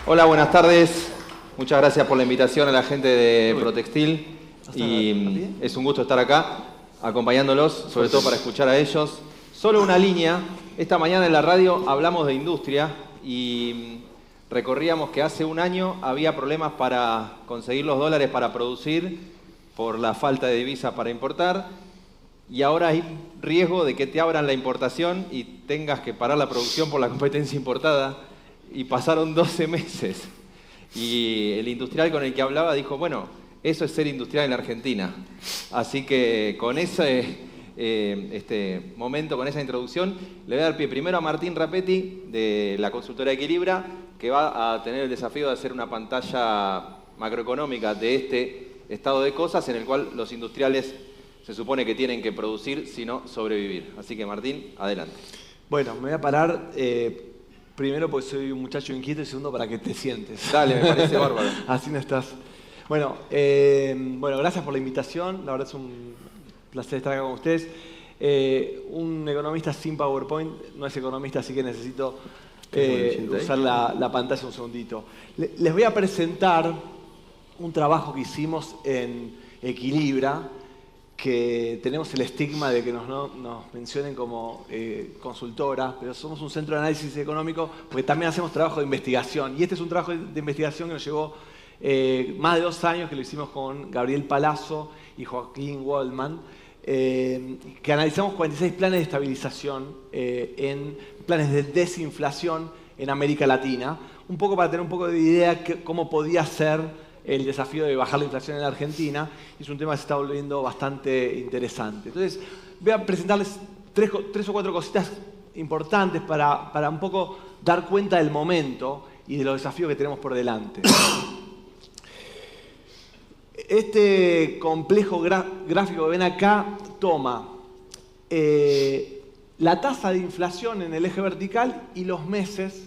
Hola, buenas tardes. Muchas gracias por la invitación a la gente de Protextil. Y es un gusto estar acá acompañándolos, sobre todo para escuchar a ellos. Solo una línea. Esta mañana en la radio hablamos de industria y recorríamos que hace un año había problemas para conseguir los dólares para producir por la falta de divisas para importar. Y ahora hay riesgo de que te abran la importación y tengas que parar la producción por la competencia importada. Y pasaron 12 meses. Y el industrial con el que hablaba dijo, bueno, eso es ser industrial en la Argentina. Así que con ese momento, con esa introducción, le voy a dar pie primero a Martín Rapetti, de la consultora Equilibra, que va a tener el desafío de hacer una pantalla macroeconómica de este estado de cosas en el cual los industriales se supone que tienen que producir, sino sobrevivir. Así que Martín, adelante. Bueno, me voy a parar primero porque soy un muchacho inquieto y segundo para que te sientes. Dale, me parece bárbaro. Así no estás. Bueno, gracias por la invitación. La verdad es un placer estar acá con ustedes. Un economista sin PowerPoint no es economista, así que necesito usar la pantalla un segundito. Les voy a presentar un trabajo que hicimos en Equilibra, que tenemos el estigma de que nos mencionen como consultora, pero somos un centro de análisis económico porque también hacemos trabajo de investigación. Y este es un trabajo de investigación que nos llevó más de 2 años, que lo hicimos con Gabriel Palazzo y Joaquín Waldman, que analizamos 46 planes de estabilización en planes de desinflación en América Latina, un poco para tener un poco de idea de cómo podía ser el desafío de bajar la inflación en la Argentina. Es un tema que se está volviendo bastante interesante. Entonces, voy a presentarles tres o cuatro cositas importantes para un poco dar cuenta del momento y de los desafíos que tenemos por delante. Este complejo gráfico que ven acá toma la tasa de inflación en el eje vertical y los meses.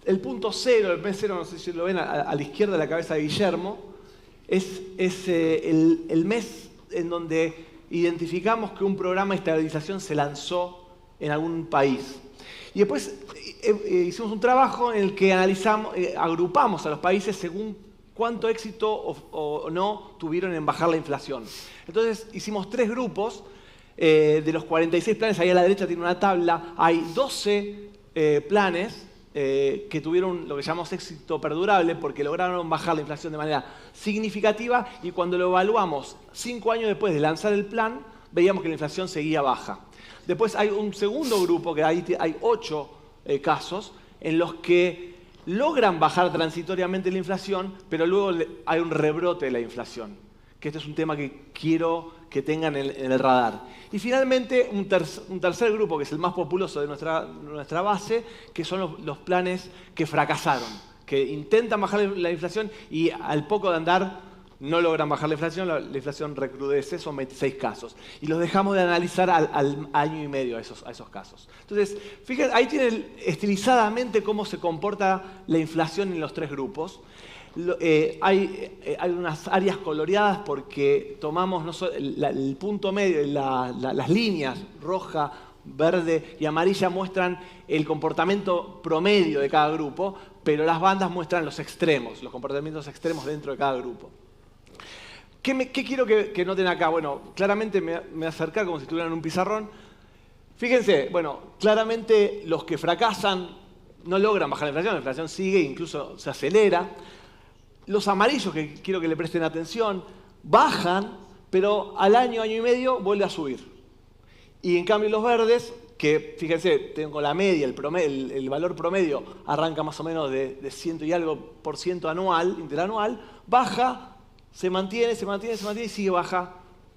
El punto cero, el mes cero, no sé si lo ven a la izquierda de la cabeza de Guillermo, es el mes en donde identificamos que un programa de estabilización se lanzó en algún país. Y después hicimos un trabajo en el que agrupamos a los países según cuánto éxito o no tuvieron en bajar la inflación. Entonces hicimos 3 grupos. De los 46 planes, ahí a la derecha tiene una tabla, hay 12 planes que tuvieron lo que llamamos éxito perdurable porque lograron bajar la inflación de manera significativa y cuando lo evaluamos 5 años después de lanzar el plan, veíamos que la inflación seguía baja. Después hay un segundo grupo, que ahí hay 8 casos, en los que logran bajar transitoriamente la inflación, pero luego hay un rebrote de la inflación, que este es un tema que quiero que tengan en el radar. Y finalmente, un tercer grupo, que es el más populoso de nuestra base, que son los planes que fracasaron, que intentan bajar la inflación y al poco de andar no logran bajar la inflación recrudece, son 26 casos. Y los dejamos de analizar al año y medio a esos casos. Entonces, fíjense, ahí tienen estilizadamente cómo se comporta la inflación en los 3 grupos. Hay unas áreas coloreadas porque tomamos no solo el punto medio, las líneas roja, verde y amarilla muestran el comportamiento promedio de cada grupo, pero las bandas muestran los extremos, los comportamientos extremos dentro de cada grupo. ¿Qué quiero que noten acá? Bueno, claramente me voy a acercar como si estuvieran en un pizarrón. Fíjense, bueno, claramente los que fracasan no logran bajar la inflación sigue, incluso se acelera. Los amarillos, que quiero que le presten atención, bajan, pero al año y medio vuelve a subir. Y en cambio los verdes, que fíjense, tengo la media, el valor promedio arranca más o menos de 100 y algo por ciento anual, interanual, baja, se mantiene y sigue baja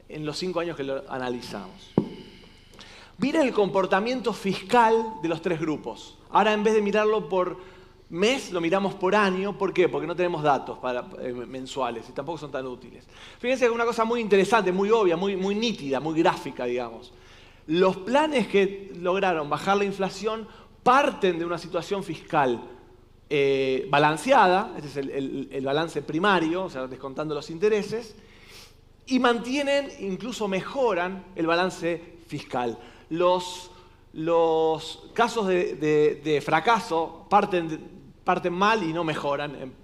en los 5 años que lo analizamos. Miren el comportamiento fiscal de los 3 grupos. Ahora en vez de mirarlo por mes, lo miramos por año. ¿Por qué? Porque no tenemos datos mensuales y tampoco son tan útiles. Fíjense que una cosa muy interesante, muy obvia, muy nítida, muy gráfica, digamos. Los planes que lograron bajar la inflación parten de una situación fiscal balanceada, este es el balance primario, o sea, descontando los intereses, y mantienen, incluso mejoran el balance fiscal. Los casos de fracaso parten parten mal y no mejoran,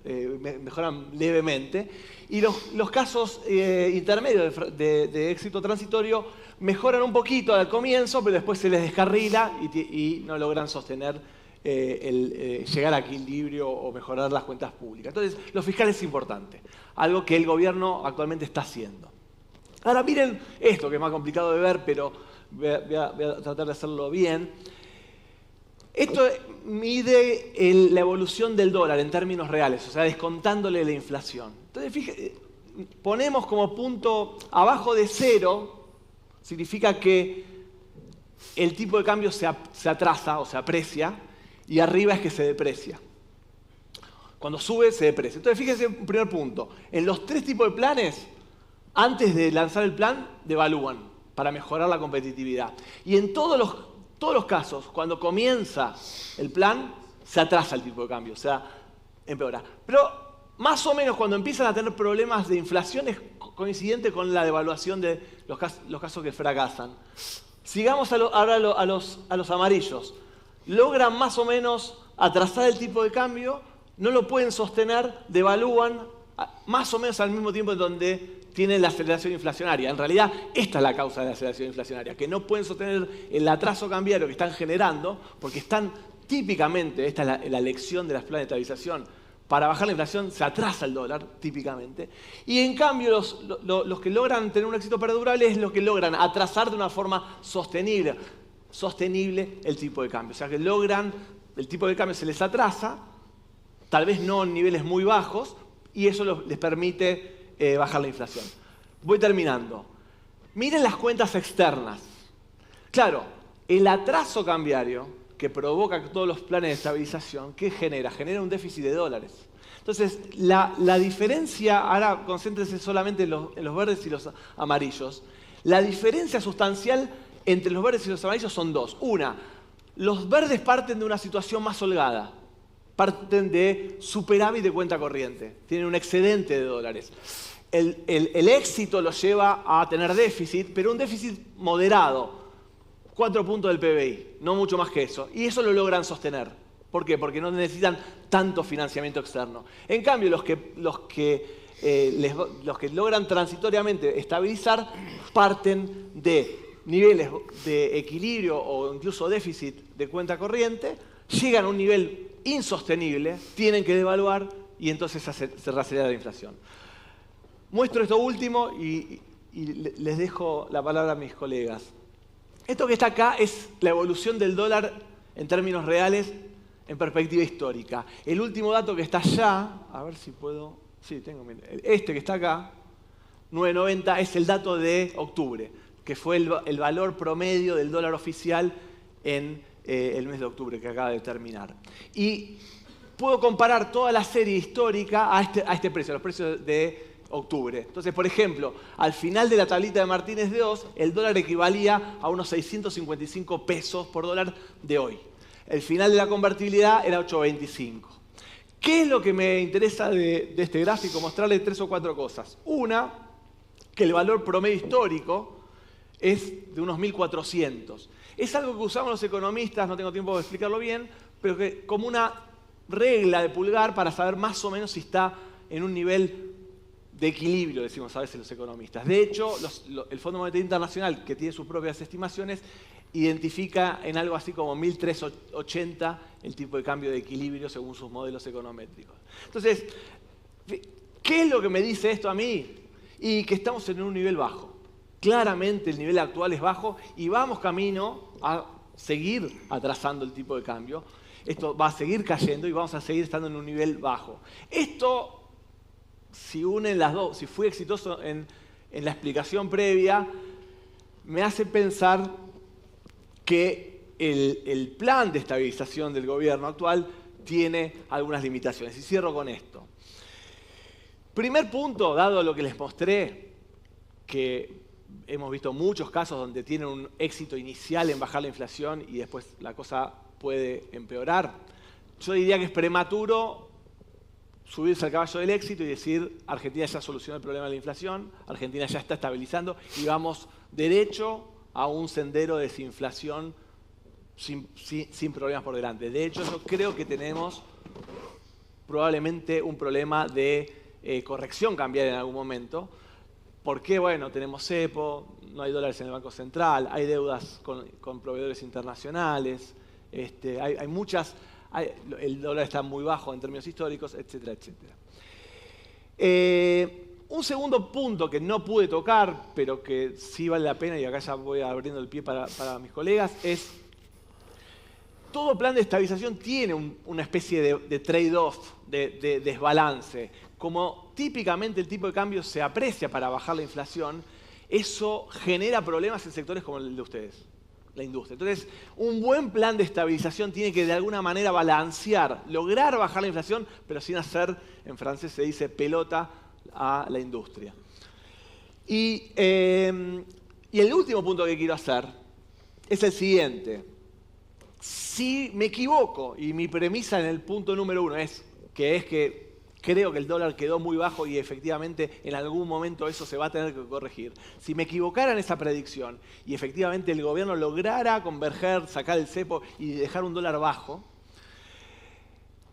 mejoran levemente. Y los casos intermedios de éxito transitorio mejoran un poquito al comienzo, pero después se les descarrila y no logran sostener llegar a equilibrio o mejorar las cuentas públicas. Entonces, lo fiscal es importante, algo que el gobierno actualmente está haciendo. Ahora miren esto, que es más complicado de ver, pero voy a tratar de hacerlo bien. Esto mide la evolución del dólar en términos reales, o sea, descontándole la inflación. Entonces, fíjense, ponemos como punto abajo de 0, significa que el tipo de cambio se atrasa o se aprecia, y arriba es que se deprecia. Cuando sube, se deprecia. Entonces, fíjense un primer punto. En los 3 tipos de planes, antes de lanzar el plan, devalúan para mejorar la competitividad. Y en todos los casos, cuando comienza el plan, se atrasa el tipo de cambio, o sea, empeora. Pero más o menos cuando empiezan a tener problemas de inflación es coincidente con la devaluación de los casos que fracasan. Sigamos ahora a los amarillos. Logran más o menos atrasar el tipo de cambio, no lo pueden sostener, devalúan más o menos al mismo tiempo en donde tienen la aceleración inflacionaria. En realidad, esta es la causa de la aceleración inflacionaria, que no pueden sostener el atraso cambiario que están generando, porque están típicamente, esta es la lección de las planes de estabilización, para bajar la inflación se atrasa el dólar, típicamente. Y en cambio, los que logran tener un éxito perdurable es los que logran atrasar de una forma sostenible el tipo de cambio. O sea, que logran, el tipo de cambio se les atrasa, tal vez no en niveles muy bajos, y eso les permite bajar la inflación. Voy terminando. Miren las cuentas externas. Claro, el atraso cambiario que provoca todos los planes de estabilización, ¿qué genera? Genera un déficit de dólares. Entonces, la diferencia, ahora concéntrense solamente en los verdes y los amarillos, la diferencia sustancial entre los verdes y los amarillos son 2. Una, los verdes parten de una situación más holgada, parten de superávit de cuenta corriente, tienen un excedente de dólares. El éxito los lleva a tener déficit, pero un déficit moderado, 4 puntos del PBI, no mucho más que eso. Y eso lo logran sostener. ¿Por qué? Porque no necesitan tanto financiamiento externo. En cambio, los que logran transitoriamente estabilizar parten de niveles de equilibrio o incluso déficit de cuenta corriente, llegan a un nivel insostenible, tienen que devaluar y entonces se reacelera la inflación. Muestro esto último y les dejo la palabra a mis colegas. Esto que está acá es la evolución del dólar en términos reales en perspectiva histórica. El último dato que está allá, a ver si puedo... Sí, tengo... Este que está acá, 9.90, es el dato de octubre, que fue el valor promedio del dólar oficial en el mes de octubre que acaba de terminar. Y puedo comparar toda la serie histórica a este precio, los precios de octubre. Entonces, por ejemplo, al final de la tablita de Martínez de Oz, el dólar equivalía a unos 655 pesos por dólar de hoy. El final de la convertibilidad era 8.25. ¿Qué es lo que me interesa de este gráfico? Mostrarles 3 o 4 cosas. Una, que el valor promedio histórico es de unos 1.400. Es algo que usamos los economistas, no tengo tiempo de explicarlo bien, pero que como una regla de pulgar para saber más o menos si está en un nivel de equilibrio, decimos a veces los economistas. De hecho, el Fondo Monetario Internacional, que tiene sus propias estimaciones, identifica en algo así como 1.380 el tipo de cambio de equilibrio según sus modelos econométricos. Entonces, ¿qué es lo que me dice esto a mí? Y que estamos en un nivel bajo. Claramente el nivel actual es bajo y vamos camino a seguir atrasando el tipo de cambio. Esto va a seguir cayendo y vamos a seguir estando en un nivel bajo. Esto, si unen las dos, si fui exitoso en la explicación previa, me hace pensar que el plan de estabilización del gobierno actual tiene algunas limitaciones. Y cierro con esto. Primer punto, dado lo que les mostré, que hemos visto muchos casos donde tienen un éxito inicial en bajar la inflación y después la cosa puede empeorar. Yo diría que es prematuro subirse al caballo del éxito y decir Argentina ya solucionó el problema de la inflación, Argentina ya está estabilizando y vamos derecho a un sendero de desinflación sin problemas por delante. De hecho, yo creo que tenemos probablemente un problema de corrección cambiaria en algún momento. Porque, bueno, tenemos cepo, no hay dólares en el Banco Central, hay deudas con proveedores internacionales, hay muchas, el dólar está muy bajo en términos históricos, etcétera, etcétera. Un segundo punto que no pude tocar, pero que sí vale la pena, y acá ya voy abriendo el pie para mis colegas, es todo plan de estabilización tiene una especie de trade-off, de desbalance. Como típicamente el tipo de cambio se aprecia para bajar la inflación, eso genera problemas en sectores como el de ustedes, la industria. Entonces, un buen plan de estabilización tiene que de alguna manera balancear, lograr bajar la inflación, pero sin hacer, en francés se dice, pelota a la industria. Y el último punto que quiero hacer es el siguiente. Si me equivoco, y mi premisa en el punto número 1 es que creo que el dólar quedó muy bajo y efectivamente en algún momento eso se va a tener que corregir. Si me equivocara en esa predicción y efectivamente el gobierno lograra converger, sacar el cepo y dejar un dólar bajo,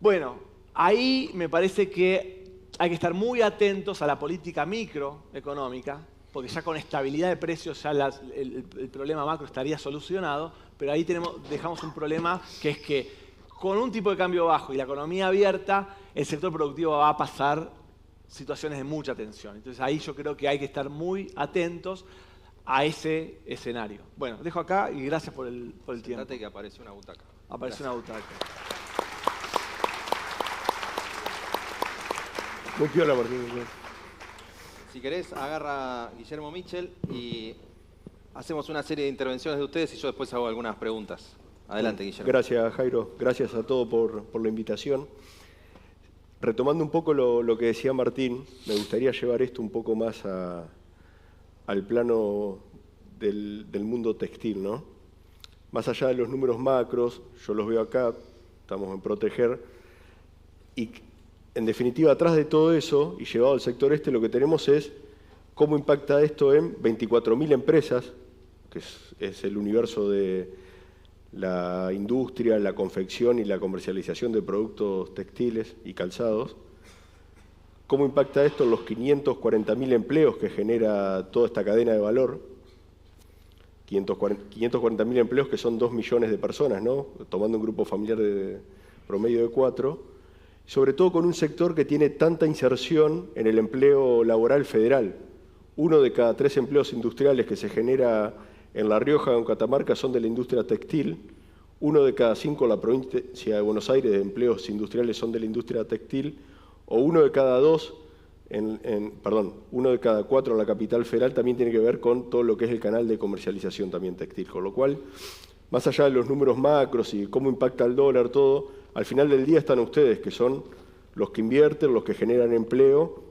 bueno, ahí me parece que hay que estar muy atentos a la política microeconómica, porque ya con estabilidad de precios ya el problema macro estaría solucionado, pero ahí dejamos un problema que es que con un tipo de cambio bajo y la economía abierta, el sector productivo va a pasar situaciones de mucha tensión. Entonces ahí yo creo que hay que estar muy atentos a ese escenario. Bueno, dejo acá y gracias por el tiempo. Fíjate que apareció una butaca. Apareció una butaca. Muy piola, Martín. Si querés, agarra Guillermo Michel y hacemos una serie de intervenciones de ustedes y yo después hago algunas preguntas. Adelante, Guillermo. Gracias, Jairo. Gracias a todos por la invitación. Retomando un poco lo que decía Martín, me gustaría llevar esto un poco más al plano del mundo textil, ¿no? Más allá de los números macros, yo los veo acá, estamos en Proteger, y en definitiva, atrás de todo eso, y llevado al sector lo que tenemos es cómo impacta esto en 24.000 empresas, que es el universo de la industria, la confección y la comercialización de productos textiles y calzados. ¿Cómo impacta esto en los 540.000 empleos que genera toda esta cadena de valor? 540.000 empleos que son 2 millones de personas, ¿no? Tomando un grupo familiar de promedio de 4. Sobre todo con un sector que tiene tanta inserción en el empleo laboral federal. 1 de cada 3 empleos industriales que se genera en La Rioja o en Catamarca son de la industria textil. 1 de cada 5 en la provincia de Buenos Aires de empleos industriales son de la industria textil. O 1 de cada 1 de cada 4 en la capital federal también tiene que ver con todo lo que es el canal de comercialización también textil. Con lo cual, más allá de los números macros y cómo impacta el dólar, todo, al final del día están ustedes, que son los que invierten, los que generan empleo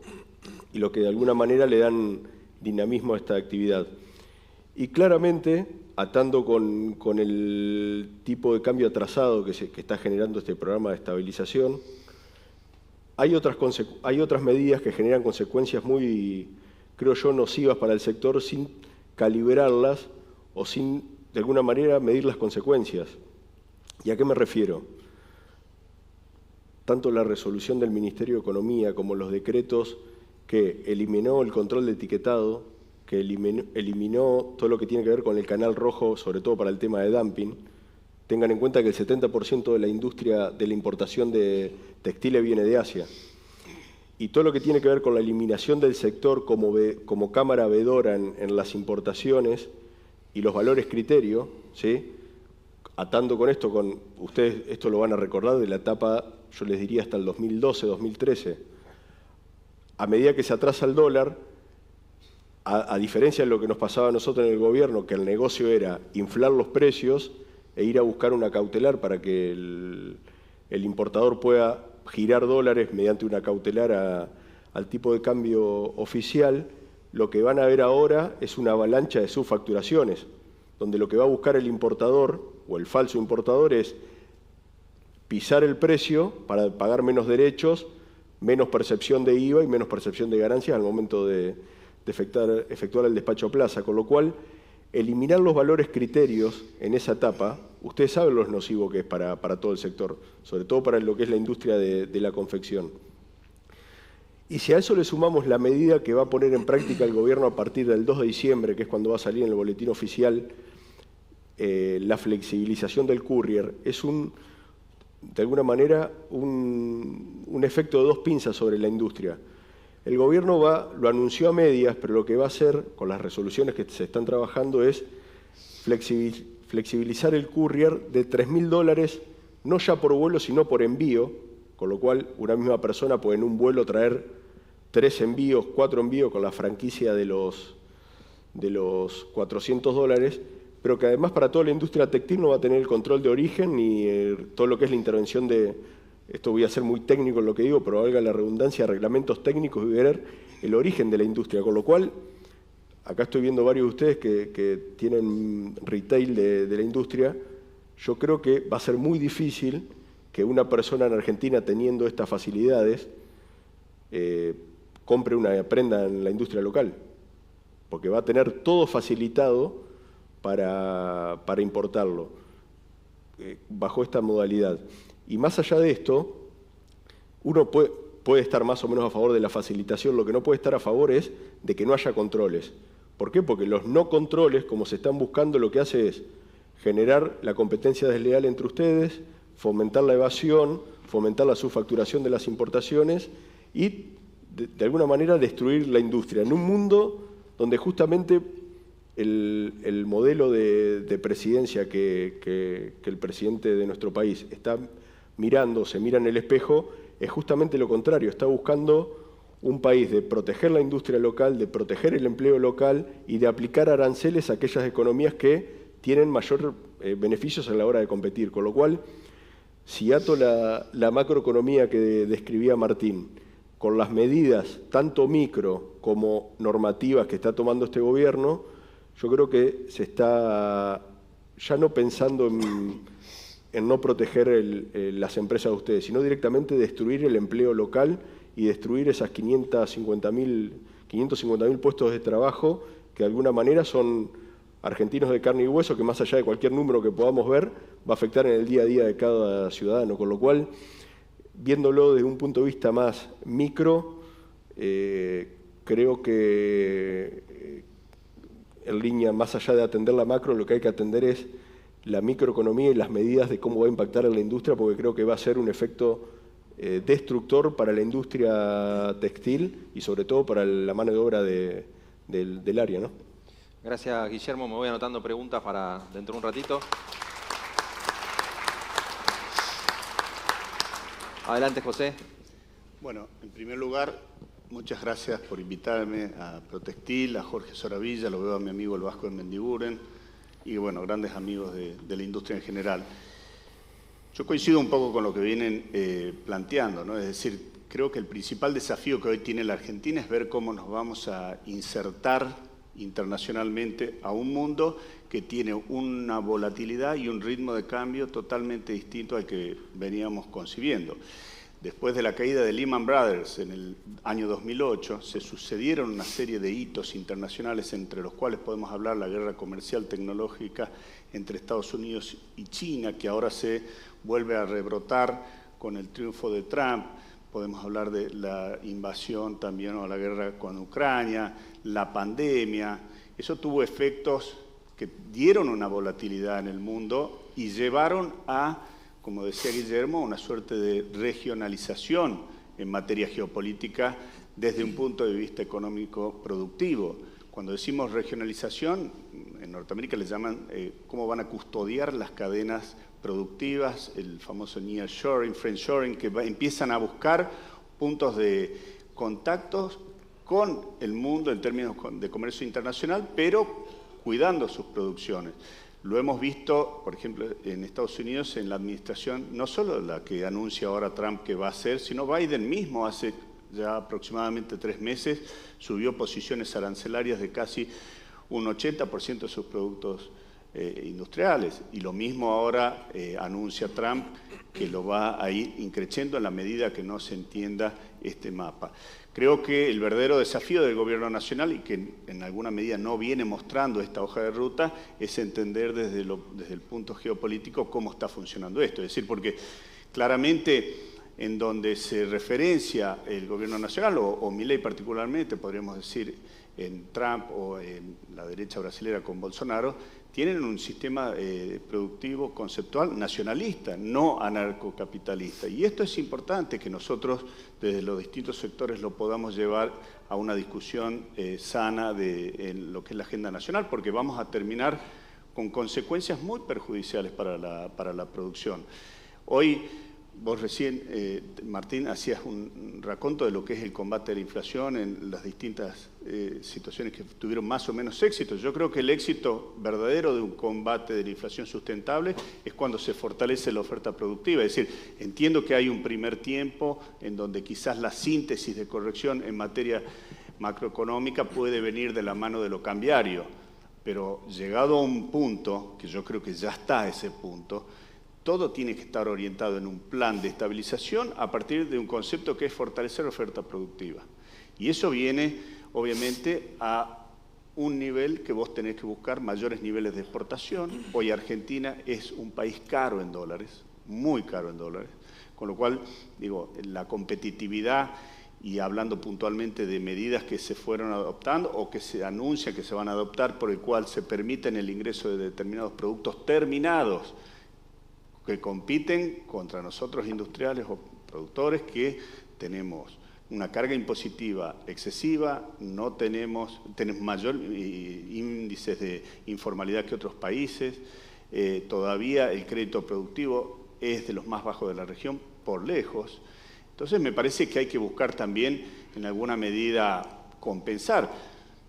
y los que de alguna manera le dan dinamismo a esta actividad. Y claramente, atando con el tipo de cambio atrasado que está generando este programa de estabilización, hay otras medidas que generan consecuencias muy, creo yo, nocivas para el sector sin calibrarlas o sin, de alguna manera, medir las consecuencias. ¿Y a qué me refiero? Tanto la resolución del Ministerio de Economía como los decretos que eliminó el control de etiquetado, que eliminó todo lo que tiene que ver con el canal rojo, sobre todo para el tema de dumping. Tengan en cuenta que el 70% de la industria de la importación de textiles viene de Asia. Y todo lo que tiene que ver con la eliminación del sector como cámara vedora en las importaciones y los valores criterio, ¿sí? Atando con esto, ustedes esto lo van a recordar de la etapa, yo les diría hasta el 2012, 2013. A medida que se atrasa el dólar, a diferencia de lo que nos pasaba a nosotros en el gobierno, que el negocio era inflar los precios e ir a buscar una cautelar para que el importador pueda girar dólares mediante una cautelar al tipo de cambio oficial, lo que van a ver ahora es una avalancha de subfacturaciones, donde lo que va a buscar el importador o el falso importador es pisar el precio para pagar menos derechos, menos percepción de IVA y menos percepción de ganancias al momento de efectuar el despacho a plaza, con lo cual eliminar los valores criterios en esa etapa, ustedes saben lo nocivo que es para todo el sector, sobre todo para lo que es la industria de la confección. Y si a eso le sumamos la medida que va a poner en práctica el gobierno a partir del 2 de diciembre, que es cuando va a salir en el boletín oficial, la flexibilización del courier, es de alguna manera un efecto de dos pinzas sobre la industria. El gobierno lo anunció a medias, pero lo que va a hacer con las resoluciones que se están trabajando es flexibilizar el courier de $3.000, no ya por vuelo, sino por envío, con lo cual una misma persona puede en un vuelo traer 3 envíos, 4 envíos con la franquicia de los $400, pero que además para toda la industria textil no va a tener el control de origen ni todo lo que es la intervención esto voy a ser muy técnico en lo que digo, pero valga la redundancia, reglamentos técnicos y ver el origen de la industria, con lo cual, acá estoy viendo varios de ustedes que tienen retail de la industria, yo creo que va a ser muy difícil que una persona en Argentina teniendo estas facilidades compre una prenda en la industria local, porque va a tener todo facilitado para importarlo bajo esta modalidad. Y más allá de esto, uno puede estar más o menos a favor de la facilitación, lo que no puede estar a favor es de que no haya controles. ¿Por qué? Porque los no controles, como se están buscando, lo que hace es generar la competencia desleal entre ustedes, fomentar la evasión, fomentar la subfacturación de las importaciones y, de alguna manera, destruir la industria. En un mundo donde justamente el modelo de presidencia que el presidente de nuestro país está mirando, se mira en el espejo, es justamente lo contrario, está buscando un país de proteger la industria local, de proteger el empleo local y de aplicar aranceles a aquellas economías que tienen mayor beneficios a la hora de competir. Con lo cual, si ato la macroeconomía que describía Martín, con las medidas tanto micro como normativas que está tomando este gobierno, yo creo que se está ya no pensando en no proteger las empresas de ustedes, sino directamente destruir el empleo local y destruir esas 550.000 puestos de trabajo que de alguna manera son argentinos de carne y hueso, que más allá de cualquier número que podamos ver, va a afectar en el día a día de cada ciudadano. Con lo cual, viéndolo desde un punto de vista más micro, creo que en línea, más allá de atender la macro, lo que hay que atender es la microeconomía y las medidas de cómo va a impactar en la industria, porque creo que va a ser un efecto destructor para la industria textil y sobre todo para la mano de obra del área, ¿no? Gracias, Guillermo. Me voy anotando preguntas para dentro de un ratito. Adelante, José. Bueno, en primer lugar, muchas gracias por invitarme a Protextil, a Jorge Soravilla, lo veo a mi amigo el Vasco de Mendiguren y, bueno, grandes amigos de la industria en general. Yo coincido un poco con lo que vienen planteando, ¿no? Es decir, creo que el principal desafío que hoy tiene la Argentina es ver cómo nos vamos a insertar internacionalmente a un mundo que tiene una volatilidad y un ritmo de cambio totalmente distinto al que veníamos concibiendo. Después de la caída de Lehman Brothers en el año 2008, se sucedieron una serie de hitos internacionales, entre los cuales podemos hablar la guerra comercial tecnológica entre Estados Unidos y China, que ahora se vuelve a rebrotar con el triunfo de Trump. Podemos hablar de la invasión también o la guerra con Ucrania, la pandemia. Eso tuvo efectos que dieron una volatilidad en el mundo y llevaron a, como decía Guillermo, una suerte de regionalización en materia geopolítica desde un punto de vista económico productivo. Cuando decimos regionalización, en Norteamérica le llaman cómo van a custodiar las cadenas productivas, el famoso nearshoring, friendshoring, que empiezan a buscar puntos de contactos con el mundo en términos de comercio internacional, pero cuidando sus producciones. Lo hemos visto, por ejemplo, en Estados Unidos, en la administración, no solo la que anuncia ahora Trump que va a hacer, sino Biden mismo hace ya aproximadamente 3 meses subió posiciones arancelarias de casi un 80% de sus productos industriales. Y lo mismo ahora anuncia Trump, que lo va a ir increciendo en la medida que no se entienda este mapa. Creo que el verdadero desafío del Gobierno Nacional, y que en alguna medida no viene mostrando esta hoja de ruta, es entender desde el punto geopolítico cómo está funcionando esto. Es decir, porque claramente en donde se referencia el Gobierno Nacional, o Milei particularmente, podríamos decir en Trump o en la derecha brasilera con Bolsonaro, tienen un sistema productivo conceptual nacionalista, no anarcocapitalista. Y esto es importante que nosotros desde los distintos sectores lo podamos llevar a una discusión sana en lo que es la agenda nacional, porque vamos a terminar con consecuencias muy perjudiciales para la producción. Hoy, vos recién, Martín, hacías un raconto de lo que es el combate a la inflación en las distintas situaciones que tuvieron más o menos éxito. Yo creo que el éxito verdadero de un combate de la inflación sustentable es cuando se fortalece la oferta productiva. Es decir, entiendo que hay un primer tiempo en donde quizás la síntesis de corrección en materia macroeconómica puede venir de la mano de lo cambiario, pero llegado a un punto, que yo creo que ya está a ese punto, todo tiene que estar orientado en un plan de estabilización a partir de un concepto que es fortalecer la oferta productiva. Y eso viene, obviamente, a un nivel que vos tenés que buscar mayores niveles de exportación. Hoy Argentina es un país caro en dólares, muy caro en dólares, con lo cual, digo, la competitividad, y hablando puntualmente de medidas que se fueron adoptando o que se anuncia que se van a adoptar, por el cual se permiten el ingreso de determinados productos terminados, que compiten contra nosotros industriales o productores que tenemos una carga impositiva excesiva, tenemos mayor índices de informalidad que otros países, todavía el crédito productivo es de los más bajos de la región por lejos. Entonces me parece que hay que buscar también en alguna medida compensar.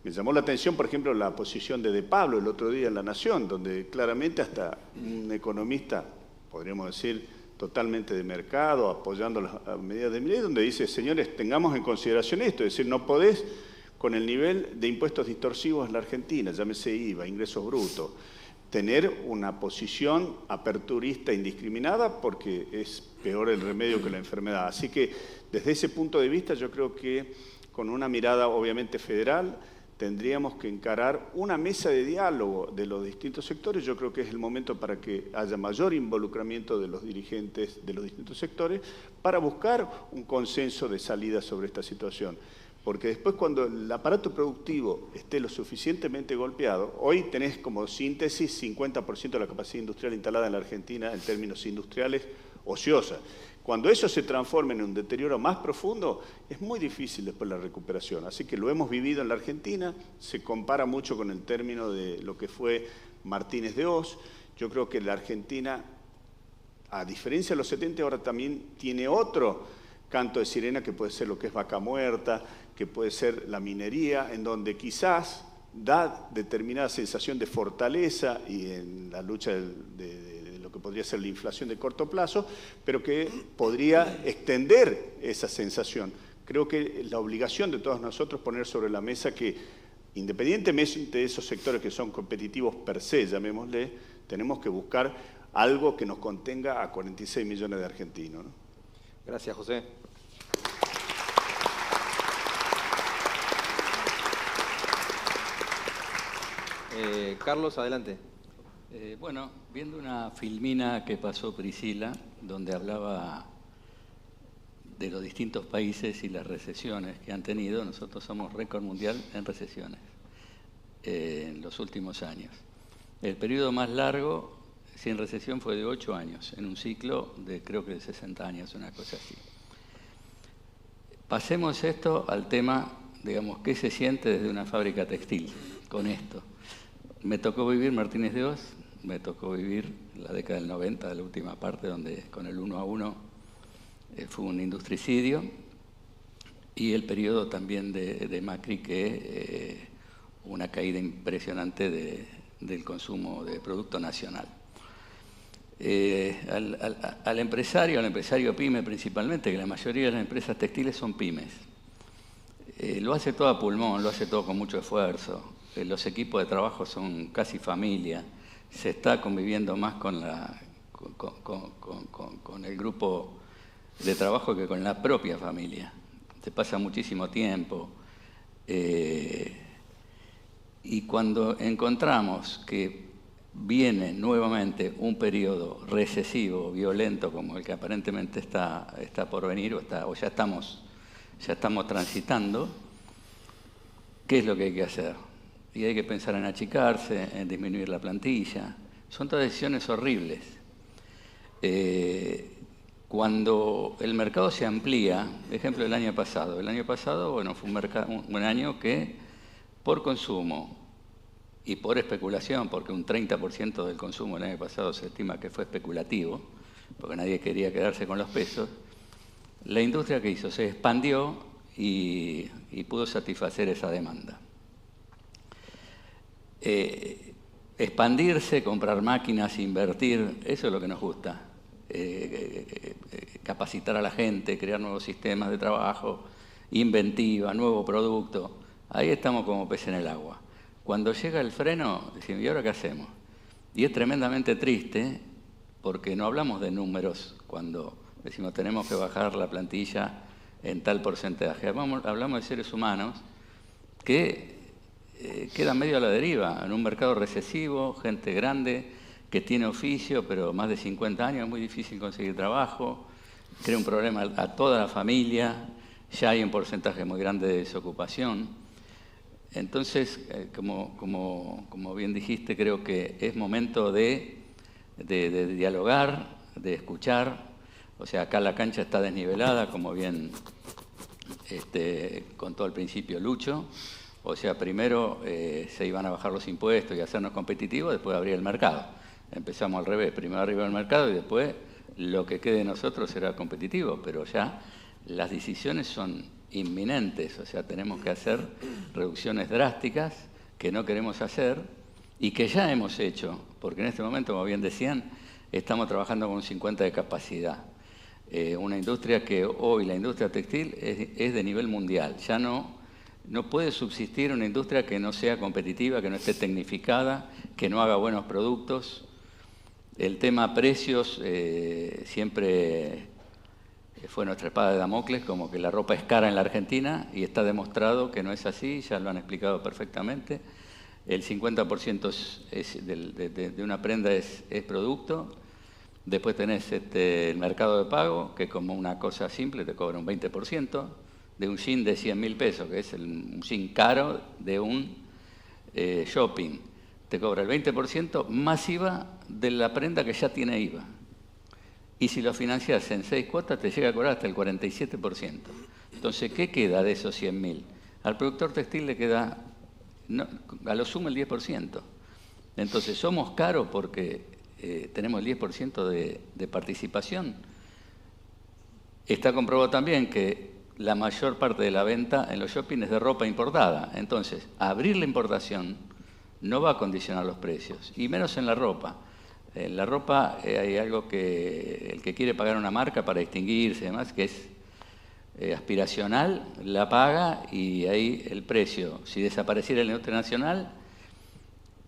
Me llamó la atención, por ejemplo, la posición de Pablo el otro día en La Nación, donde claramente hasta un economista, podríamos decir, totalmente de mercado, apoyando las medidas de Milei, donde dice, señores, tengamos en consideración esto, es decir, no podés con el nivel de impuestos distorsivos en la Argentina, llámese IVA, ingresos brutos, tener una posición aperturista indiscriminada porque es peor el remedio que la enfermedad. Así que desde ese punto de vista yo creo que con una mirada obviamente federal, tendríamos que encarar una mesa de diálogo de los distintos sectores. Yo creo que es el momento para que haya mayor involucramiento de los dirigentes de los distintos sectores para buscar un consenso de salida sobre esta situación. Porque después cuando el aparato productivo esté lo suficientemente golpeado, hoy tenés como síntesis 50% de la capacidad industrial instalada en la Argentina en términos industriales ociosa. Cuando eso se transforme en un deterioro más profundo, es muy difícil después la recuperación. Así que lo hemos vivido en la Argentina, se compara mucho con el término de lo que fue Martínez de Oz. Yo creo que la Argentina, a diferencia de los 70, ahora también tiene otro canto de sirena que puede ser lo que es Vaca Muerta, que puede ser la minería, en donde quizás da determinada sensación de fortaleza y en la lucha de lo que podría ser la inflación de corto plazo, pero que podría extender esa sensación. Creo que la obligación de todos nosotros poner sobre la mesa que, independientemente de esos sectores que son competitivos per se, llamémosle, tenemos que buscar algo que nos contenga a 46 millones de argentinos, ¿no? Gracias, José. Carlos, adelante. Bueno, viendo una filmina que pasó Priscila, donde hablaba de los distintos países y las recesiones que han tenido, nosotros somos récord mundial en recesiones en los últimos años. El periodo más largo sin recesión fue de 8 años, en un ciclo de creo que de 60 años, una cosa así. Pasemos esto al tema, digamos, ¿qué se siente desde una fábrica textil con esto? Me tocó vivir Martínez de Oz, me tocó vivir la década del 90, la última parte, donde con el 1 a 1 fue un industricidio, y el periodo también de Macri, que una caída impresionante del consumo de producto nacional. Al empresario pyme principalmente, que la mayoría de las empresas textiles son pymes, lo hace todo a pulmón, lo hace todo con mucho esfuerzo. Los equipos de trabajo son casi familia, se está conviviendo más con el grupo de trabajo que con la propia familia. se pasa muchísimo tiempo. Y cuando encontramos que viene nuevamente un periodo recesivo, violento, como el que aparentemente está por venir o ya estamos transitando, ¿qué es lo que hay que hacer? Y hay que pensar en achicarse, en disminuir la plantilla. Son todas decisiones horribles. Cuando el mercado se amplía, ejemplo el año pasado, bueno, fue un año que por consumo y por especulación, porque un 30% del consumo el año pasado se estima que fue especulativo, porque nadie quería quedarse con los pesos, la industria que hizo se expandió y pudo satisfacer esa demanda. Expandirse, comprar máquinas, invertir, eso es lo que nos gusta. Capacitar a la gente, crear nuevos sistemas de trabajo, inventiva, nuevo producto. Ahí estamos como pez en el agua. Cuando llega el freno, decimos, ¿y ahora qué hacemos? Y es tremendamente triste porque no hablamos de números cuando decimos tenemos que bajar la plantilla en tal porcentaje. Hablamos de seres humanos que quedan medio a la deriva, en un mercado recesivo, gente grande que tiene oficio, pero más de 50 años es muy difícil conseguir trabajo, crea un problema a toda la familia, ya hay un porcentaje muy grande de desocupación. Entonces, como bien dijiste, creo que es momento de dialogar, de escuchar. O sea, acá la cancha está desnivelada, como bien contó al principio Lucho. O sea, primero se iban a bajar los impuestos y hacernos competitivos, después abrir el mercado. Empezamos al revés, primero arriba el mercado y después lo que quede de nosotros será competitivo, pero ya las decisiones son inminentes, o sea, tenemos que hacer reducciones drásticas que no queremos hacer y que ya hemos hecho, porque en este momento, como bien decían, estamos trabajando con un 50 de capacidad. Una industria que hoy, la industria textil, es de nivel mundial, ya no puede subsistir una industria que no sea competitiva, que no esté tecnificada, que no haga buenos productos. El tema precios siempre fue nuestra espada de Damocles, como que la ropa es cara en la Argentina y está demostrado que no es así, ya lo han explicado perfectamente. El 50% de una prenda es producto. Después tenés el mercado de pago, que como una cosa simple te cobra un 20%. De un jean de 100.000 pesos, que es un jean caro de un shopping, te cobra el 20% más IVA de la prenda que ya tiene IVA. Y si lo financias en 6 cuotas, te llega a cobrar hasta el 47%. Entonces, ¿qué queda de esos 100.000? Al productor textil le queda, a lo sumo, el 10%. Entonces, somos caros porque tenemos el 10% de participación. Está comprobado también que la mayor parte de la venta en los shopping es de ropa importada. Entonces, abrir la importación no va a condicionar los precios, y menos en la ropa. En la ropa hay algo que el que quiere pagar una marca para distinguirse y demás, que es aspiracional, la paga y ahí el precio. Si desapareciera la industria nacional,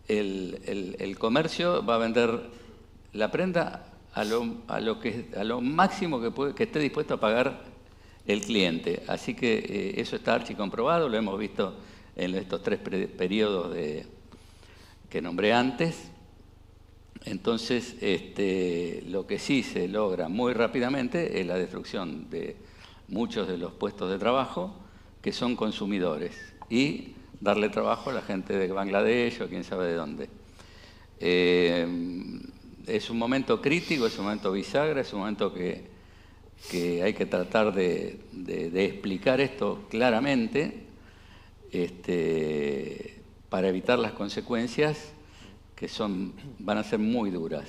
el comercio va a vender la prenda a lo máximo que esté dispuesto a pagar el cliente. Así que eso está archicomprobado, lo hemos visto en estos 3 periodos que nombré antes. Entonces, lo que sí se logra muy rápidamente es la destrucción de muchos de los puestos de trabajo que son consumidores y darle trabajo a la gente de Bangladesh o quién sabe de dónde. Es un momento crítico, es un momento bisagra, es un momento que hay que tratar de explicar esto claramente para evitar las consecuencias que van a ser muy duras.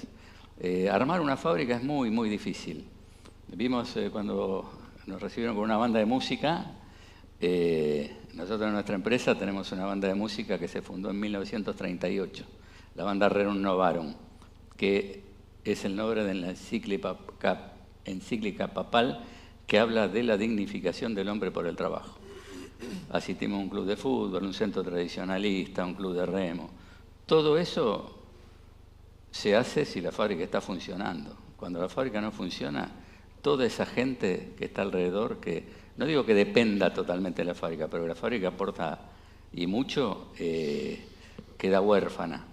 Armar una fábrica es muy, muy difícil. Vimos cuando nos recibieron con una banda de música, nosotros en nuestra empresa tenemos una banda de música que se fundó en 1938, la banda Rerum Novarum, que es el nombre de la encíclica papal que habla de la dignificación del hombre por el trabajo. Asistimos a un club de fútbol, un centro tradicionalista, un club de remo. Todo eso se hace si la fábrica está funcionando. Cuando la fábrica no funciona, toda esa gente que está alrededor, que no digo que dependa totalmente de la fábrica, pero la fábrica aporta y mucho, queda huérfana.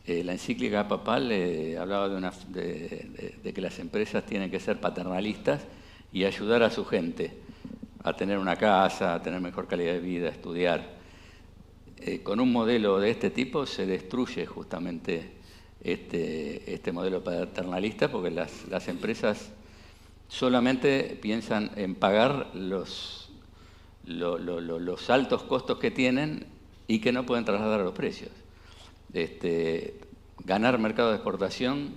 La encíclica papal hablaba de que las empresas tienen que ser paternalistas y ayudar a su gente a tener una casa, a tener mejor calidad de vida, a estudiar. Con un modelo de este tipo se destruye justamente este modelo paternalista, porque las empresas solamente piensan en pagar los altos costos que tienen y que no pueden trasladar a los precios. Ganar mercado de exportación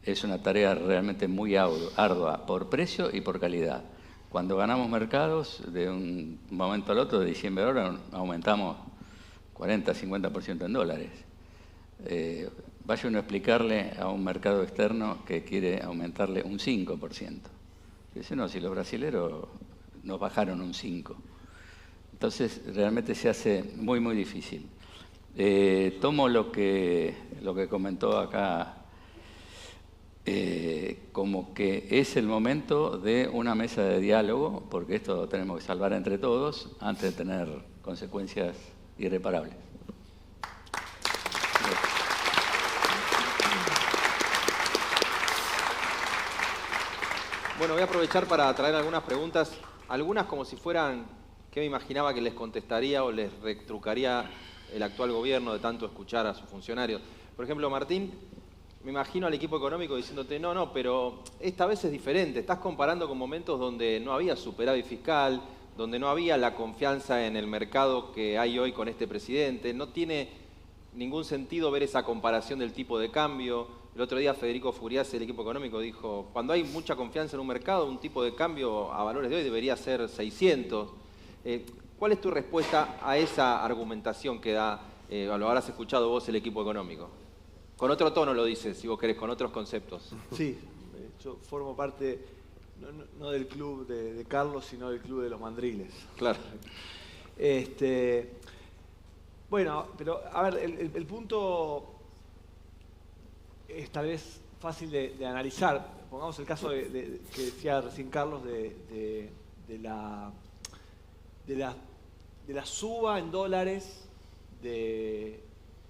es una tarea realmente muy ardua por precio y por calidad. Cuando ganamos mercados, de un momento al otro, de diciembre a ahora, aumentamos 40-50% en dólares. Vaya uno a explicarle a un mercado externo que quiere aumentarle un 5%. Dice, no, si los brasileros nos bajaron un 5%. Entonces, realmente se hace muy, muy difícil. Tomo lo que comentó acá como que es el momento de una mesa de diálogo, porque esto tenemos que salvar entre todos antes de tener consecuencias irreparables. Bueno, voy a aprovechar para traer algunas preguntas, algunas como si fueran, ¿qué me imaginaba que les contestaría o les retrucaría el actual gobierno de tanto escuchar a sus funcionarios? Por ejemplo, Martín, me imagino al equipo económico diciéndote, no, pero esta vez es diferente, estás comparando con momentos donde no había superávit fiscal, donde no había la confianza en el mercado que hay hoy con este presidente, no tiene ningún sentido ver esa comparación del tipo de cambio. El otro día Federico Furiase, del equipo económico, dijo, cuando hay mucha confianza en un mercado, un tipo de cambio a valores de hoy debería ser 600. ¿Cuál es tu respuesta a esa argumentación que da, lo habrás escuchado vos, el equipo económico? Con otro tono lo dices, si vos querés, con otros conceptos. Sí, yo formo parte, no del club de Carlos, sino del club de los mandriles. Claro. Bueno, pero a ver, el punto es tal vez fácil de analizar. Pongamos el caso que decía recién Carlos de la suba en dólares de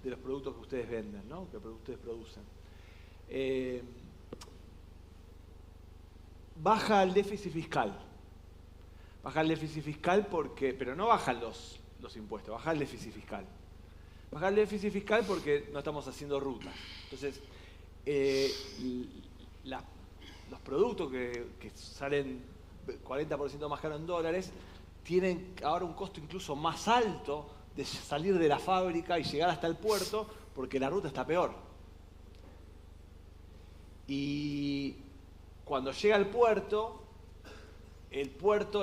los productos que ustedes venden, ¿no? Que ustedes producen. Baja el déficit fiscal. Baja el déficit fiscal pero no bajan los impuestos, baja el déficit fiscal. Baja el déficit fiscal porque no estamos haciendo rutas. Entonces, los productos que salen 40% más caros en dólares tienen ahora un costo incluso más alto de salir de la fábrica y llegar hasta el puerto porque la ruta está peor. Y cuando llega al puerto,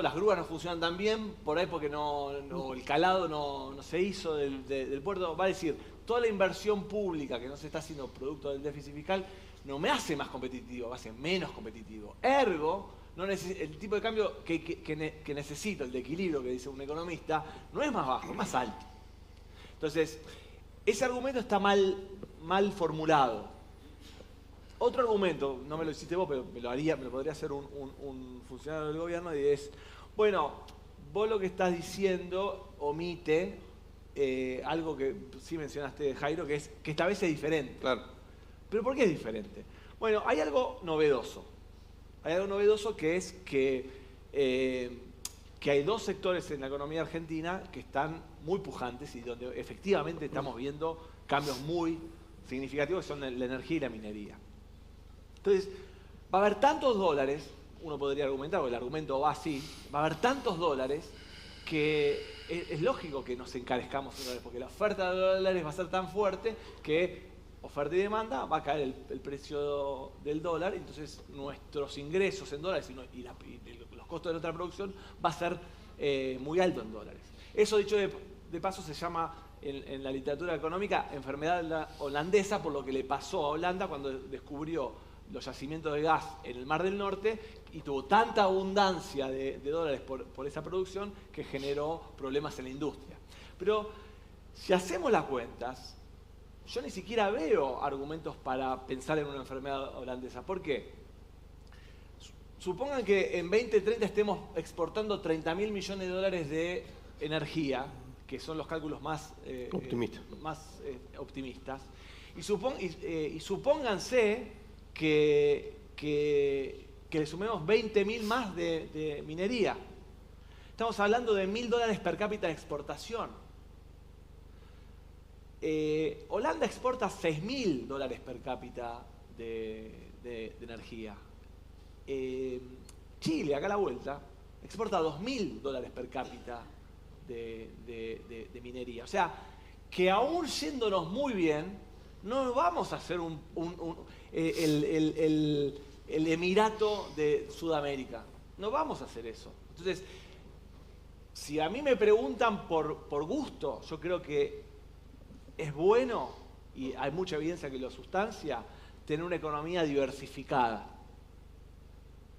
las grúas no funcionan tan bien, por ahí porque el calado no se hizo del puerto. Va a decir, toda la inversión pública que no se está haciendo producto del déficit fiscal no me hace más competitivo, me hace menos competitivo. Ergo, el tipo de cambio que necesito, el de equilibrio que dice un economista, no es más bajo, es más alto. Entonces, ese argumento está mal formulado. Otro argumento, no me lo hiciste vos, pero me lo podría hacer un funcionario del gobierno, y es, bueno, vos lo que estás diciendo omite algo que sí mencionaste, Jairo, que es que esta vez es diferente. Claro. ¿Pero por qué es diferente? Bueno, hay algo novedoso. Hay algo novedoso que es que hay dos sectores en la economía argentina que están muy pujantes y donde efectivamente estamos viendo cambios muy significativos, que son la energía y la minería. Entonces, va a haber tantos dólares, uno podría argumentar, porque el argumento va así, va a haber tantos dólares que es lógico que nos encarezcamos en dólares, porque la oferta de dólares va a ser tan fuerte que oferta y demanda, va a caer el precio del dólar, entonces nuestros ingresos en dólares y los costos de nuestra producción va a ser muy alto en dólares. Eso, dicho de paso, se llama en la literatura económica enfermedad holandesa, por lo que le pasó a Holanda cuando descubrió los yacimientos de gas en el Mar del Norte y tuvo tanta abundancia de dólares por esa producción que generó problemas en la industria. Pero si hacemos las cuentas, yo ni siquiera veo argumentos para pensar en una enfermedad holandesa. ¿Por qué? Supongan que en 2030 estemos exportando 30.000 millones de dólares de energía, que son los cálculos más optimistas. Y supónganse que le sumemos 20.000 más de minería. Estamos hablando de $1.000 per cápita de exportación. Holanda exporta $6.000 per cápita de energía. Chile, acá a la vuelta, exporta $2.000 per cápita de minería. O sea, que aún yéndonos muy bien, no vamos a ser el Emirato de Sudamérica. No vamos a hacer eso. Entonces, si a mí me preguntan por gusto, yo creo que es bueno, y hay mucha evidencia que lo sustancia, tener una economía diversificada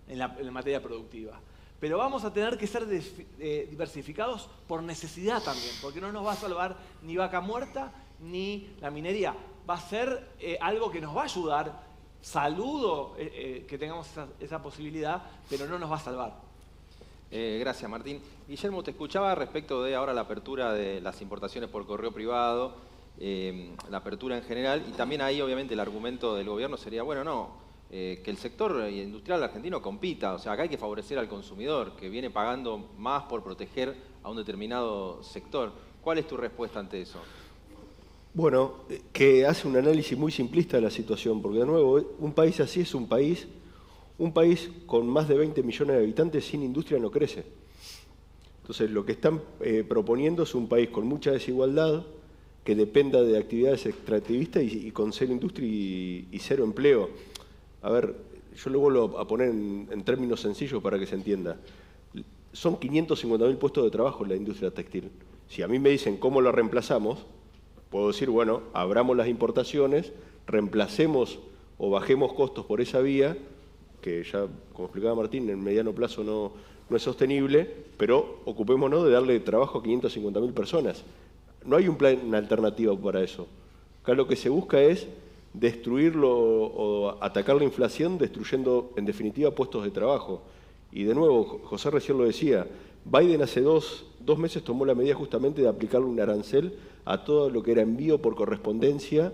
en la materia productiva. Pero vamos a tener que ser diversificados por necesidad también, porque no nos va a salvar ni vaca muerta ni la minería. Va a ser algo que nos va a ayudar. Saludo que tengamos esa posibilidad, pero no nos va a salvar. Gracias, Martín. Guillermo, te escuchaba respecto de ahora la apertura de las importaciones por correo privado, la apertura en general, y también ahí obviamente el argumento del gobierno sería, bueno, no, que el sector industrial argentino compita, o sea, acá hay que favorecer al consumidor, que viene pagando más por proteger a un determinado sector. ¿Cuál es tu respuesta ante eso? Bueno, que hace un análisis muy simplista de la situación, porque de nuevo, un país así es un país con más de 20 millones de habitantes sin industria no crece. Entonces, lo que están proponiendo es un país con mucha desigualdad, que dependa de actividades extractivistas y con cero industria y cero empleo. A ver, yo lo vuelvo a poner en términos sencillos para que se entienda. Son 550.000 puestos de trabajo en la industria textil. Si a mí me dicen cómo lo reemplazamos, puedo decir, bueno, abramos las importaciones, reemplacemos o bajemos costos por esa vía, que ya, como explicaba Martín, en mediano plazo no es sostenible, pero ocupémonos de darle trabajo a 550.000 personas. No hay un plan alternativo para eso. Acá lo que se busca es destruirlo o atacar la inflación, destruyendo, en definitiva, puestos de trabajo. Y de nuevo, José recién lo decía, Biden hace dos meses tomó la medida justamente de aplicarle un arancel a todo lo que era envío por correspondencia,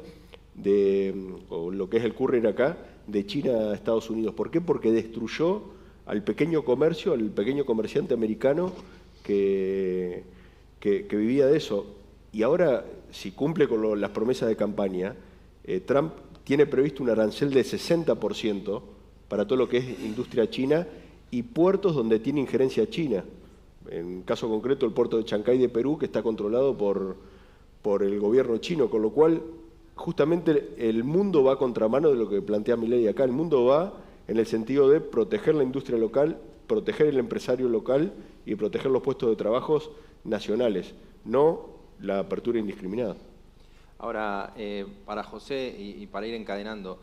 o lo que es el courier acá, de China a Estados Unidos. ¿Por qué? Porque destruyó al pequeño comercio, al pequeño comerciante americano que vivía de eso. Y ahora, si cumple con las promesas de campaña, Trump tiene previsto un arancel de 60% para todo lo que es industria china y puertos donde tiene injerencia China. En caso concreto, el puerto de Chancay de Perú, que está controlado por el gobierno chino, con lo cual justamente el mundo va a contramano de lo que plantea Milei acá. El mundo va en el sentido de proteger la industria local, proteger el empresario local y proteger los puestos de trabajo nacionales, no la apertura indiscriminada. Ahora, para José y para ir encadenando,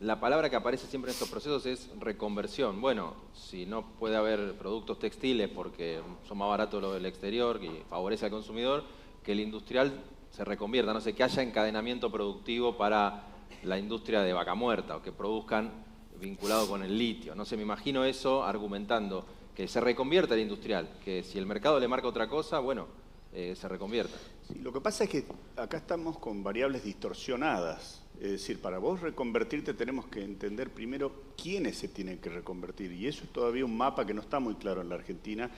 la palabra que aparece siempre en estos procesos es reconversión. Bueno, si no puede haber productos textiles porque son más baratos los del exterior y favorece al consumidor, que el industrial se reconvierta, no sé, que haya encadenamiento productivo para la industria de vaca muerta o que produzcan vinculado con el litio. No sé, me imagino eso argumentando que se reconvierta el industrial, que si el mercado le marca otra cosa, bueno, se reconvierta. Sí, lo que pasa es que acá estamos con variables distorsionadas. Es decir, para vos reconvertirte tenemos que entender primero quiénes se tienen que reconvertir. Y eso es todavía un mapa que no está muy claro en la Argentina,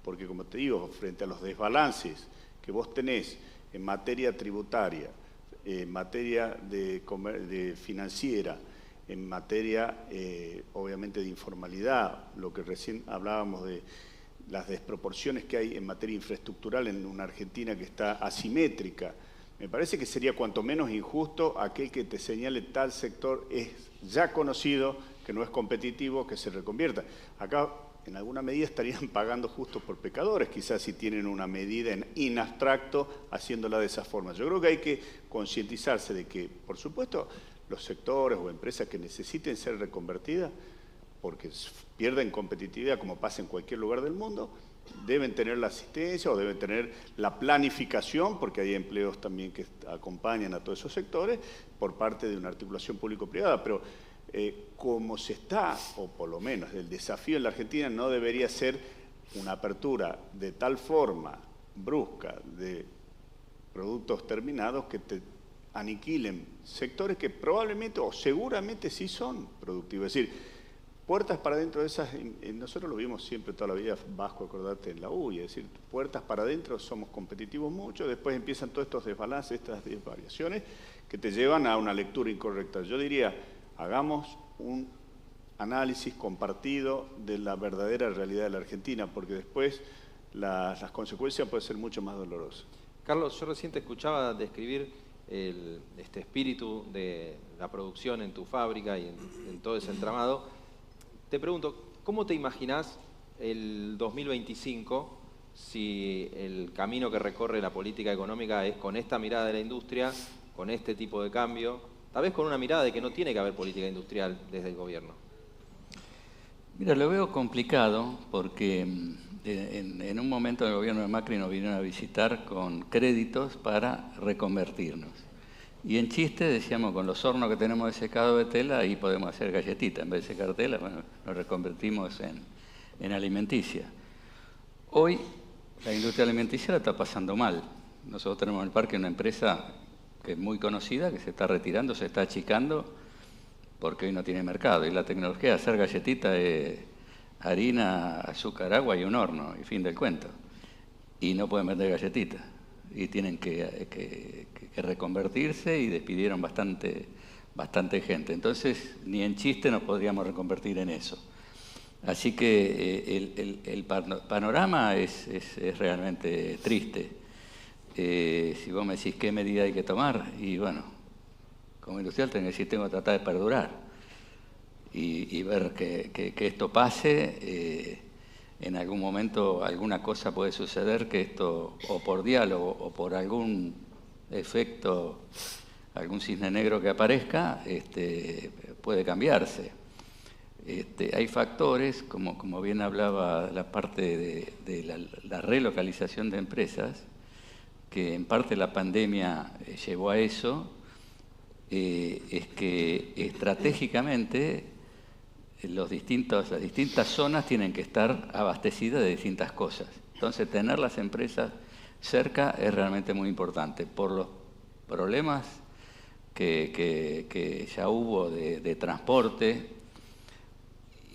porque como te digo, frente a los desbalances que vos tenés en materia tributaria, en materia de financiera, en materia obviamente de informalidad, lo que recién hablábamos de las desproporciones que hay en materia infraestructural en una Argentina que está asimétrica. Me parece que sería cuanto menos injusto aquel que te señale tal sector es ya conocido, que no es competitivo, que se reconvierta. Acá, en alguna medida, estarían pagando justos por pecadores, quizás si tienen una medida en abstracto haciéndola de esa forma. Yo creo que hay que concientizarse de que, por supuesto, los sectores o empresas que necesiten ser reconvertidas, porque pierden competitividad como pasa en cualquier lugar del mundo, deben tener la asistencia o deben tener la planificación, porque hay empleos también que acompañan a todos esos sectores, por parte de una articulación público-privada. Pero como se está, o por lo menos el desafío en la Argentina no debería ser una apertura de tal forma brusca de productos terminados que te aniquilen sectores que probablemente o seguramente sí son productivos. Es decir, puertas para adentro de esas, nosotros lo vimos siempre toda la vida, Vasco, acordate, en la UI, es decir, puertas para adentro somos competitivos mucho, después empiezan todos estos desbalances, estas desvariaciones que te llevan a una lectura incorrecta. Yo diría, hagamos un análisis compartido de la verdadera realidad de la Argentina, porque después las consecuencias pueden ser mucho más dolorosas. Carlos, yo recién te escuchaba describir este espíritu de la producción en tu fábrica y en todo ese entramado. Te pregunto, ¿cómo te imaginás el 2025 si el camino que recorre la política económica es con esta mirada de la industria, con este tipo de cambio, tal vez con una mirada de que no tiene que haber política industrial desde el gobierno? Mira, lo veo complicado porque en un momento del gobierno de Macri nos vinieron a visitar con créditos para reconvertirnos. Y en chiste decíamos, con los hornos que tenemos de secado de tela, ahí podemos hacer galletitas. En vez de secar tela, bueno, nos reconvertimos en alimenticia. Hoy la industria alimenticia la está pasando mal. Nosotros tenemos en el parque una empresa que es muy conocida, que se está retirando, se está achicando, porque hoy no tiene mercado. Y la tecnología de hacer galletitas es harina, azúcar, agua y un horno, y fin del cuento. Y no pueden vender galletitas. Y tienen que reconvertirse y despidieron bastante gente. Entonces, ni en chiste nos podríamos reconvertir en eso. Así que el panorama es realmente triste. Si vos me decís qué medida hay que tomar, y bueno, como industrial tengo que tratar de perdurar y ver que esto pase. En algún momento alguna cosa puede suceder que esto, o por diálogo o por algún efecto, algún cisne negro que aparezca, puede cambiarse. Hay factores, como bien hablaba la parte de la relocalización de empresas, que en parte la pandemia llevó a eso, es que estratégicamente las distintas zonas tienen que estar abastecidas de distintas cosas. Entonces, tener las empresas cerca es realmente muy importante. Por los problemas que ya hubo de transporte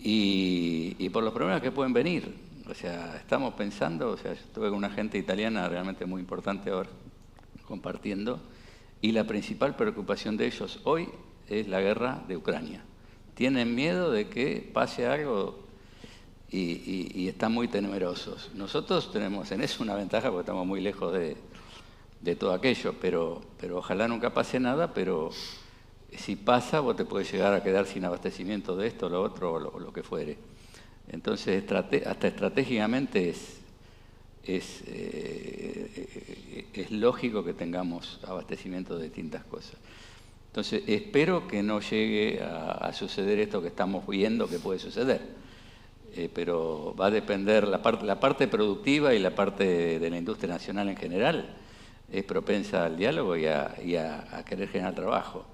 y por los problemas que pueden venir. O sea, estamos pensando, yo estuve con una gente italiana realmente muy importante ahora, compartiendo, y la principal preocupación de ellos hoy es la guerra de Ucrania. Tienen miedo de que pase algo y están muy temerosos. Nosotros tenemos en eso una ventaja porque estamos muy lejos de todo aquello, pero ojalá nunca pase nada, pero si pasa vos te puedes llegar a quedar sin abastecimiento de esto, lo otro o lo que fuere. Entonces, hasta estratégicamente es lógico que tengamos abastecimiento de distintas cosas. Entonces, espero que no llegue a suceder esto que estamos viendo que puede suceder. Pero va a depender, la parte productiva y la parte de la industria nacional en general es propensa al diálogo y a querer generar trabajo.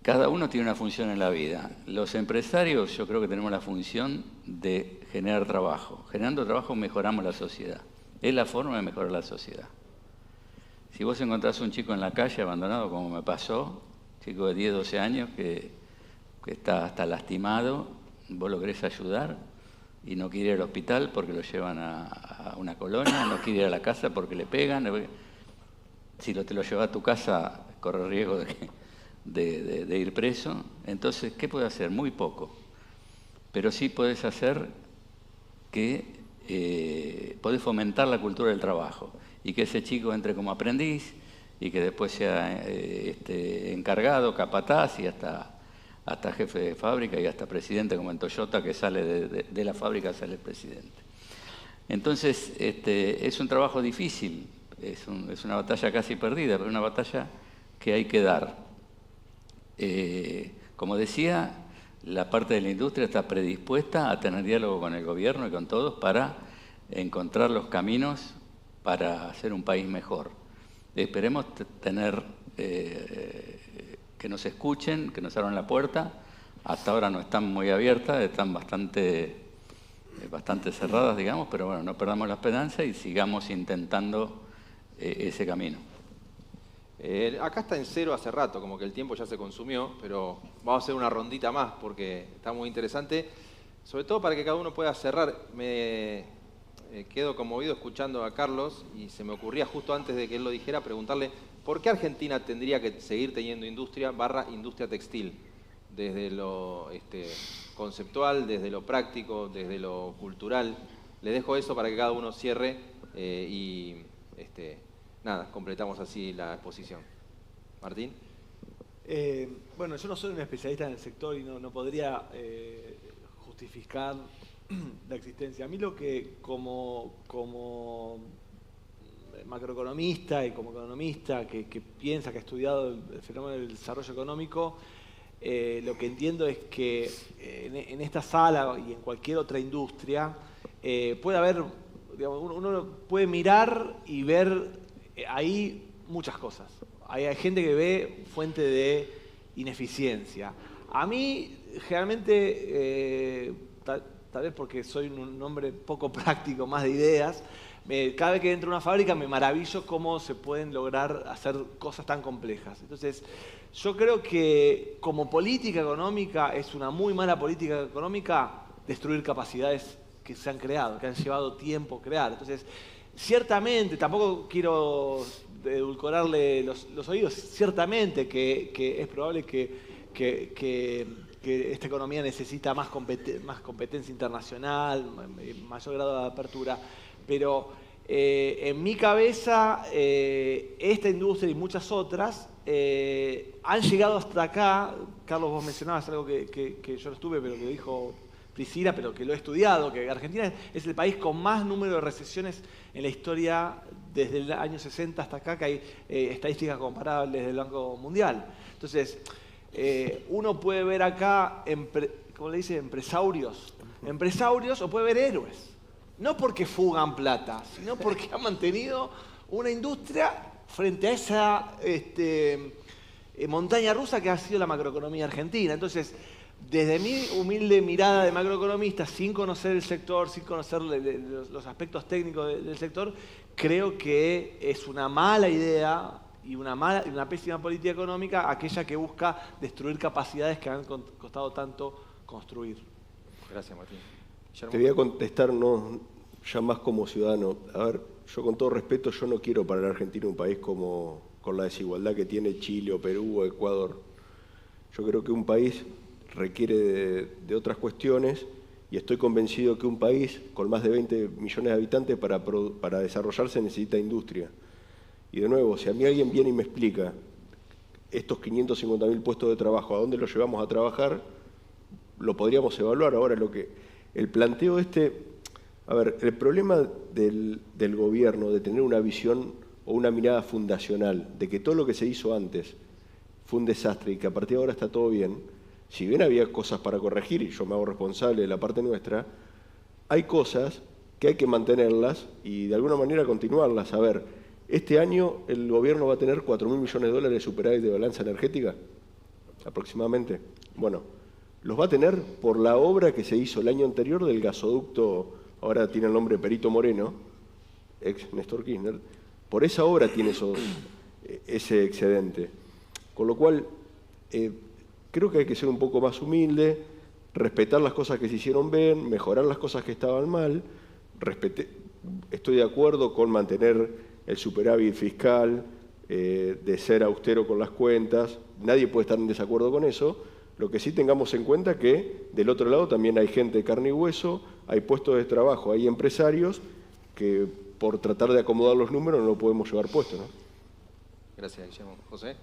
Cada uno tiene una función en la vida. Los empresarios, yo creo que tenemos la función de generar trabajo. Generando trabajo mejoramos la sociedad. Es la forma de mejorar la sociedad. Si vos encontrás un chico en la calle abandonado, como me pasó, chico de 10, 12 años que está lastimado, vos lo querés ayudar y no quiere ir al hospital porque lo llevan a una colonia, no quiere ir a la casa porque le pegan. Si te lo llevas a tu casa, corre riesgo de ir preso. Entonces, ¿qué puede hacer? Muy poco. Pero sí podés hacer que podés fomentar la cultura del trabajo y que ese chico entre como aprendiz y que después sea encargado, capataz y hasta jefe de fábrica y hasta presidente, como en Toyota, que sale de la fábrica, sale el presidente. Entonces, es un trabajo difícil, es una batalla casi perdida, pero una batalla que hay que dar. Como decía, la parte de la industria está predispuesta a tener diálogo con el gobierno y con todos para encontrar los caminos para hacer un país mejor. Esperemos tener que nos escuchen, que nos abran la puerta. Hasta ahora no están muy abiertas, están bastante cerradas, digamos, pero bueno, no perdamos la esperanza y sigamos intentando ese camino. Acá está en cero hace rato, como que el tiempo ya se consumió, pero vamos a hacer una rondita más porque está muy interesante, sobre todo para que cada uno pueda cerrar. Me quedo conmovido escuchando a Carlos y se me ocurría justo antes de que él lo dijera preguntarle ¿por qué Argentina tendría que seguir teniendo industria / industria textil? Desde lo conceptual, desde lo práctico, desde lo cultural. Le dejo eso para que cada uno cierre y nada, completamos así la exposición. Martín. Bueno, yo no soy un especialista en el sector y no podría justificar la existencia. A mí lo que como macroeconomista y como economista que piensa, que ha estudiado el fenómeno del desarrollo económico, lo que entiendo es que en esta sala y en cualquier otra industria puede haber, digamos, uno puede mirar y ver ahí muchas cosas. Hay gente que ve fuente de ineficiencia. A mí, generalmente, tal vez porque soy un hombre poco práctico, más de ideas, cada vez que entro a una fábrica me maravillo cómo se pueden lograr hacer cosas tan complejas. Entonces, yo creo que como política económica es una muy mala política económica destruir capacidades que se han creado, que han llevado tiempo crear. Entonces, ciertamente, tampoco quiero edulcorarle los oídos, ciertamente que es probable que esta economía necesita más competencia internacional, mayor grado de apertura, pero en mi cabeza esta industria y muchas otras han llegado hasta acá. Carlos, vos mencionabas algo que yo no estuve, pero que dijo Priscila, pero que lo he estudiado, que Argentina es el país con más número de recesiones en la historia desde el año 60 hasta acá, que hay estadísticas comparables del Banco Mundial. Entonces, uno puede ver acá, ¿cómo le dice? Empresarios o puede ver héroes. No porque fugan plata, sino porque han mantenido una industria frente a esa montaña rusa que ha sido la macroeconomía argentina. Entonces, desde mi humilde mirada de macroeconomista, sin conocer el sector, sin conocer los aspectos técnicos del sector, creo que es una mala idea y una pésima política económica aquella que busca destruir capacidades que han costado tanto construir. Gracias, Martín. Te voy a contestar ya más como ciudadano. A ver, yo con todo respeto, yo no quiero para la Argentina un país con la desigualdad que tiene Chile o Perú o Ecuador. Yo creo que un país requiere de otras cuestiones y estoy convencido que un país con más de 20 millones de habitantes para desarrollarse necesita industria. Y de nuevo, si a mí alguien viene y me explica estos 550.000 puestos de trabajo, ¿a dónde los llevamos a trabajar? Lo podríamos evaluar. Ahora, el planteo a ver, el problema del gobierno de tener una visión o una mirada fundacional, de que todo lo que se hizo antes fue un desastre y que a partir de ahora está todo bien, si bien había cosas para corregir, y yo me hago responsable de la parte nuestra, hay cosas que hay que mantenerlas y de alguna manera continuarlas. A ver, este año el gobierno va a tener 4.000 millones de dólares de superávit de balanza energética, aproximadamente. Bueno, los va a tener por la obra que se hizo el año anterior del gasoducto, ahora tiene el nombre Perito Moreno, ex Néstor Kirchner, por esa obra tiene ese excedente. Con lo cual, creo que hay que ser un poco más humilde, respetar las cosas que se hicieron bien, mejorar las cosas que estaban mal. Estoy de acuerdo con mantener el superávit fiscal, de ser austero con las cuentas. Nadie puede estar en desacuerdo con eso. Lo que sí tengamos en cuenta que del otro lado también hay gente de carne y hueso, hay puestos de trabajo, hay empresarios que por tratar de acomodar los números no podemos llevar puestos, ¿no? Gracias, Guillermo. José.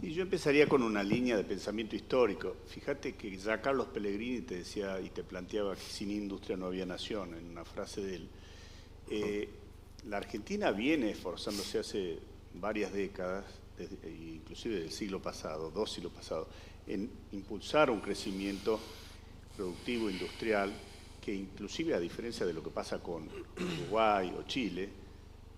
Sí, yo empezaría con una línea de pensamiento histórico. Fíjate que ya Carlos Pellegrini te decía y te planteaba que sin industria no había nación, en una frase de él. La Argentina viene esforzándose hace varias décadas, inclusive del siglo pasado, 2 siglos pasados, en impulsar un crecimiento productivo, industrial, que inclusive a diferencia de lo que pasa con Uruguay o Chile,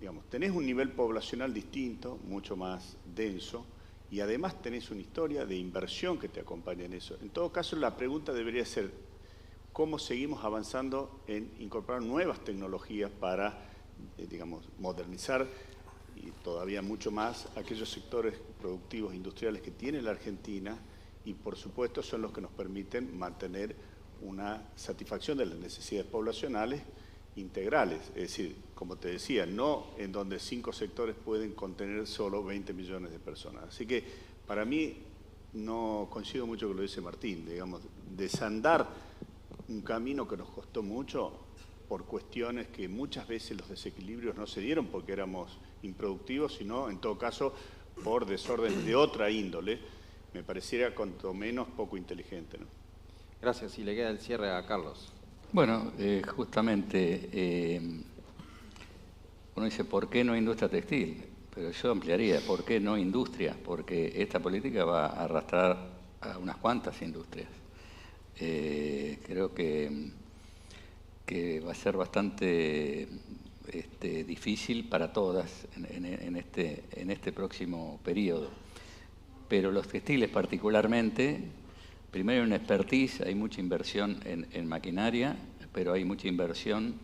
digamos, tenés un nivel poblacional distinto, mucho más denso, y además tenés una historia de inversión que te acompaña en eso. En todo caso, la pregunta debería ser cómo seguimos avanzando en incorporar nuevas tecnologías para, digamos, modernizar y todavía mucho más aquellos sectores productivos industriales que tiene la Argentina y, por supuesto, son los que nos permiten mantener una satisfacción de las necesidades poblacionales integrales. Es decir, como te decía, no en donde 5 sectores pueden contener solo 20 millones de personas. Así que, para mí, no coincido mucho con lo que dice Martín, digamos, desandar un camino que nos costó mucho por cuestiones que muchas veces los desequilibrios no se dieron porque éramos improductivos, sino, en todo caso, por desorden de otra índole, me pareciera cuanto menos poco inteligente, ¿no? Gracias. Y le queda el cierre a Carlos. Bueno, justamente uno dice, ¿por qué no industria textil? Pero yo ampliaría, ¿por qué no industria? Porque esta política va a arrastrar a unas cuantas industrias. Creo que va a ser bastante difícil para todas en este próximo periodo. Pero los textiles particularmente, primero hay una expertise, hay mucha inversión en maquinaria, pero hay mucha inversión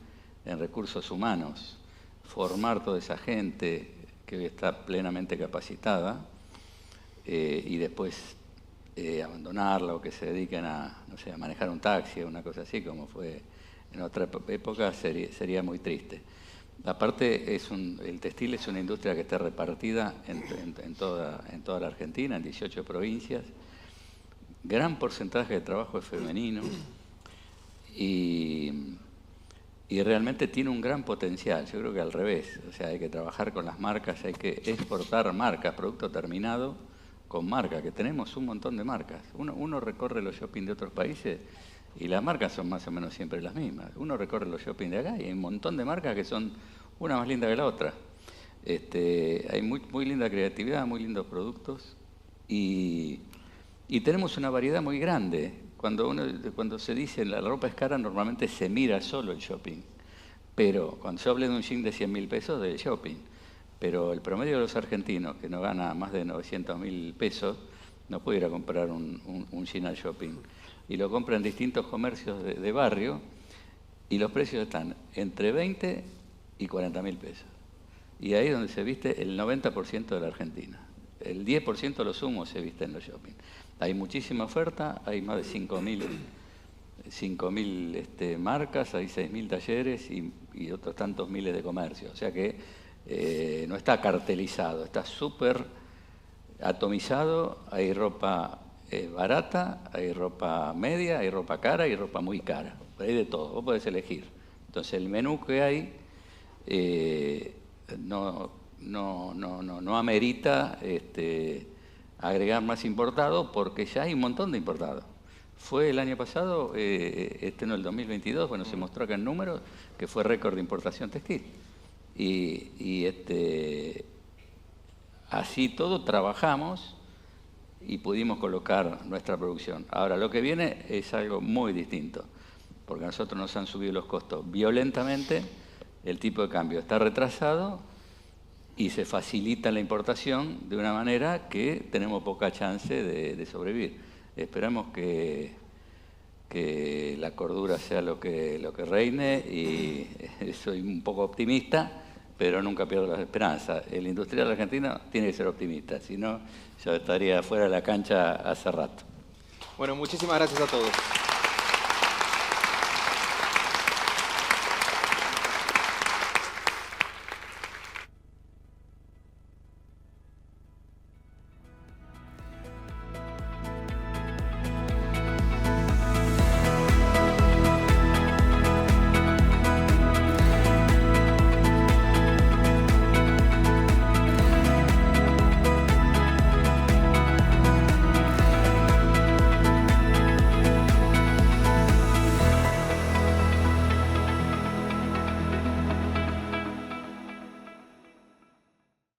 en recursos humanos. Formar toda esa gente que hoy está plenamente capacitada y después abandonarla o que se dediquen a, no sé, a manejar un taxi o una cosa así, como fue en otra época, sería muy triste. Aparte, el textil es una industria que está repartida en toda la Argentina, en 18 provincias. Gran porcentaje de trabajo es femenino y realmente tiene un gran potencial. Yo creo que al revés, o sea, hay que trabajar con las marcas, hay que exportar marcas, producto terminado con marca, que tenemos un montón de marcas. Uno recorre los shopping de otros países y las marcas son más o menos siempre las mismas. Uno recorre los shopping de acá y hay un montón de marcas que son una más linda que la otra. Hay muy linda creatividad, muy lindos productos y tenemos una variedad muy grande. Cuando se dice la ropa es cara, normalmente se mira solo el shopping. Pero cuando yo hablé de un jean de 100.000 pesos, del shopping. Pero el promedio de los argentinos, que no gana más de 900.000 pesos, no puede ir a comprar un jean al shopping. Y lo compra en distintos comercios de barrio y los precios están entre 20 y 40.000 pesos. Y ahí es donde se viste el 90% de la Argentina. El 10% de los humos se viste en los shopping. Hay muchísima oferta, hay más de 5.000 marcas, hay 6.000 talleres y otros tantos miles de comercios. O sea que no está cartelizado, está súper atomizado. Hay ropa barata, hay ropa media, hay ropa cara, hay ropa muy cara. Hay de todo, vos podés elegir. Entonces el menú que hay no amerita agregar más importado porque ya hay un montón de importados. Fue el año pasado, no el 2022, bueno, se mostró acá en números que fue récord de importación textil. Y así todo trabajamos y pudimos colocar nuestra producción. Ahora, lo que viene es algo muy distinto, porque a nosotros nos han subido los costos violentamente, el tipo de cambio está retrasado y se facilita la importación de una manera que tenemos poca chance de sobrevivir. Esperamos que la cordura sea lo que reine y soy un poco optimista, pero nunca pierdo la esperanza. El industrial argentino tiene que ser optimista, si no, yo estaría fuera de la cancha hace rato. Bueno, muchísimas gracias a todos.